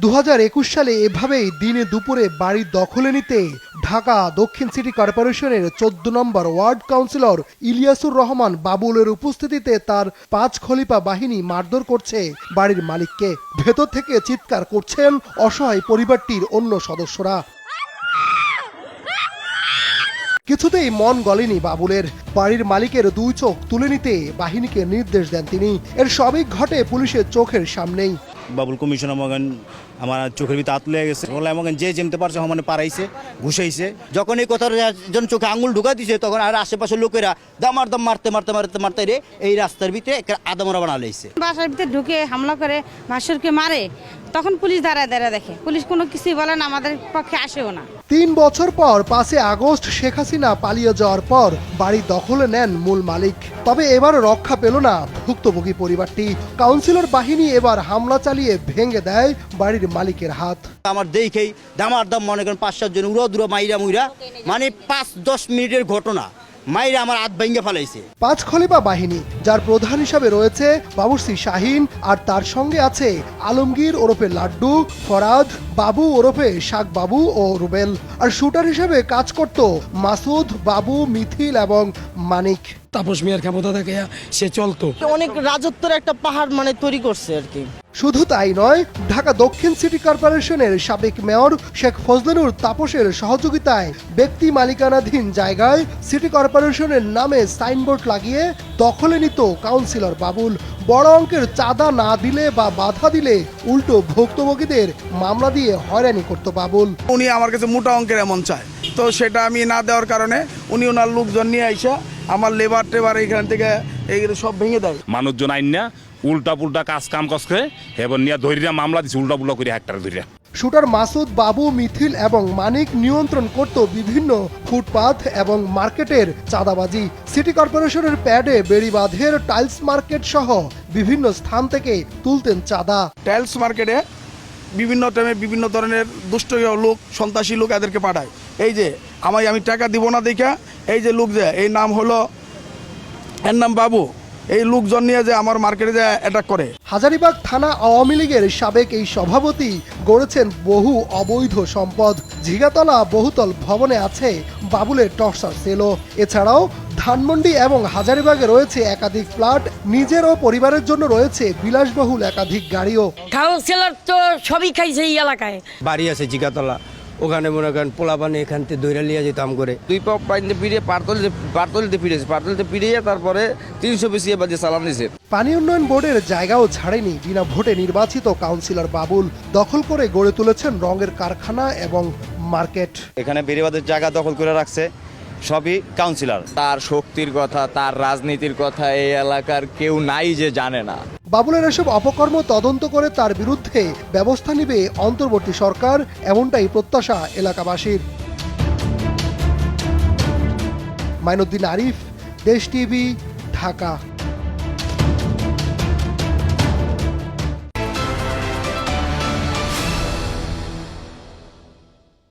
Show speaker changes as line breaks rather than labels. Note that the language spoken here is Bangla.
2021 সালে এভাবেই দিনে দুপুরে বাড়ি দখলে নিতে ঢাকা দক্ষিণ সিটি কর্পোরেশনের 14 নম্বর ওয়ার্ড কাউন্সিলর ইলিয়াসুর রহমান বাবুলের উপস্থিতিতে তার 5 খলিফা বাহিনী মারধর করছে বাড়ির মালিককে। ভেতর থেকে চিৎকার করছেন অসহায় পরিবারটির অন্য সদস্যরা। কিছুতেই মন গলেনি বাবুলের। বাড়ির মালিকের 2 চোখ তুলে নিতে বাহিনীকে নির্দেশ দেন তিনি। এর সবই ঘটে পুলিশের চোখের সামনেই।
বাবুল কমিশনার মগন আমার চোখের ভিতরে হাত লেগে গেছে, বলে আমাকে যে যেমতে পারছে সমানে পারাইছে, ঘুষাইছে। যখন এই কথার যখন চোখে আঙুল ঢুকা দিছে, তখন আর আশেপাশের লোকেরা দামার দাম মারতে মারতে মারতে মারতে রে এই রাস্তার ভিতরে একটা আদামরা বানা লাইছে।
বাসার ভিতরে ঢুকে হামলা করে ভাসুরকে মারে, তখন পুলিশ দাঁড়ায় দাঁড়ায় দেখে। পুলিশ কোনো কিছুই বলে না, আমাদের পক্ষে আসেও না।
3 বছর পর 5 আগস্ট শেখ হাসিনা পালিয়ে যাওয়ার পর বাড়ি দখলে নেন মূল মালিক। তবে এবার রক্ষা পেল না ভুক্তভোগী পরিবারটি। কাউন্সিলর বাহিনী এবার হামলা চালিয়ে ভেঙে দেয় বাড়ির মালিকের হাত।
আমার দেখেই দামার দাম মনে করেন 5-7 জন উড়ো দুরো মাইরা মুইরা, মানে 5-10 মিনিটের ঘটনা, মাইরা আমার হাত ভেঙে ফেলাইছে।
5 খলিফা বাহিনী, যার প্রধান হিসাবে রয়েছে বাবুর্চি শাহিন, আর তার সঙ্গে আছে আলমগীর ওরফে লাড্ডু, ফরাদ, বাবু ওরফে শাক বাবু ও রুবেল। আর শুটার হিসেবে কাজ করত মাসুদ, বাবু, মিথিল এবং মানিক।
তাপস মিয়ার ক্ষমতা থেকে সে চলতো।
অনেক রাজত্বের একটা পাহাড় মানে তৈরি করছে আর কি।
শুধু তাই নয়, ঢাকা দক্ষিণ সিটি কর্পোরেশনের সাবেক মেয়র শেখ ফজলেনুর তাপসের সহযোগিতায় ব্যক্তি মালিকানাধীন জায়গায় সিটি কর্পোরেশনের নামে সাইনবোর্ড লাগিয়ে দখলে নিত কাউন্সিলর বাবুল। বড় অঙ্কের চাঁদা না দিলে বা বাধা দিলে উল্টো ভুক্তভোগীদের মামলা দিয়ে হয়রানি করত বাবুল।
উনি আমার কাছে মোটা অঙ্কের এমন চায়, তো সেটা আমি না দেওয়ার কারণে উনি ওনার লোকজন নিয়ে আইসা আমার লেবার টেবার এখান থেকে এইগুলো সব ভেঙে দেয়।
মানুষজন আইন না উল্টা পুল্টা কাজ কাম করে এবার নিয়ে ধৈর্য মামলা দিচ্ছে, উল্টা পুল্টা করে হেক্টার ধৈর্য।
শুটার মাসুদ, বাবু, মিথিল এবং মানিক নিয়ন্ত্রণ করত বিভিন্ন ফুটপাথ এবং মার্কেটের চাঁদাবাজি। সিটি কর্পোরেশনের প্যাডে বেড়িবাঁধের টাইলস মার্কেট সহ বিভিন্ন স্থান থেকে তুলতেন চাঁদা।
টাইলস মার্কেটে বিভিন্ন টাইমে বিভিন্ন ধরনের দুষ্ট লোক, সন্ত্রাসী লোক এদেরকে পাঠায়। এই যে আমি টাকা দিব না দেখা এই যে লোক যে এই নাম হলো, এর নাম বাবু, এই লোকজন নিয়ে যে আমার মার্কেটে যে অ্যাটাক করে।
হাজারীবাগ থানা আওয়ামী লীগের সাবেক এই সভাপতি গড়েছেন বহু অবৈধ সম্পদ। ঝিগাতলা বহুতল ভবনে আছে বাবুলের টর্চার সেলও। এছাড়াও ধানমন্ডি এবং হাজারীবাগে রয়েছে একাধিক ফ্ল্যাট। নিজের ও পরিবারের জন্য রয়েছে বিলাসবহুল একাধিক গাড়িও।
কাউন্সিলর তো সবই খাইছে এই এলাকায়।
বাড়ি আছে জিগাতলা, ওখানে মনে করেন পোলাপানি এখান থেকে দৈরা লিয়া যেতাম করে।
2 পা পাইতে পিড়ে পারতলিতে পিড়িয়ে তারপরে 300 বেশি বাজে চালান দিয়েছে।
পানি উন্নয়ন বোর্ডের জায়গাও ছাড়েনি বিনা ভোটে নির্বাচিত কাউন্সিলর বাবুল। দখল করে গড়ে তুলেছেন রঙের কারখানা এবং মার্কেট।
এখানে বেরিবাদের জায়গা দখল করে রাখছে সবই কাউন্সিলর।
তার শক্তির কথা, তার রাজনীতির কথা এই এলাকার কেউ নাই যে জানে না।
বাবুলের এসব অপকর্ম তদন্ত করে তার বিরুদ্ধে ব্যবস্থা নেবে অন্তর্বর্তী সরকার, এমনটাই প্রত্যাশা এলাকাবাসীর। মাইনুদ্দিন আরিফ, দেশ টিভি, ঢাকা।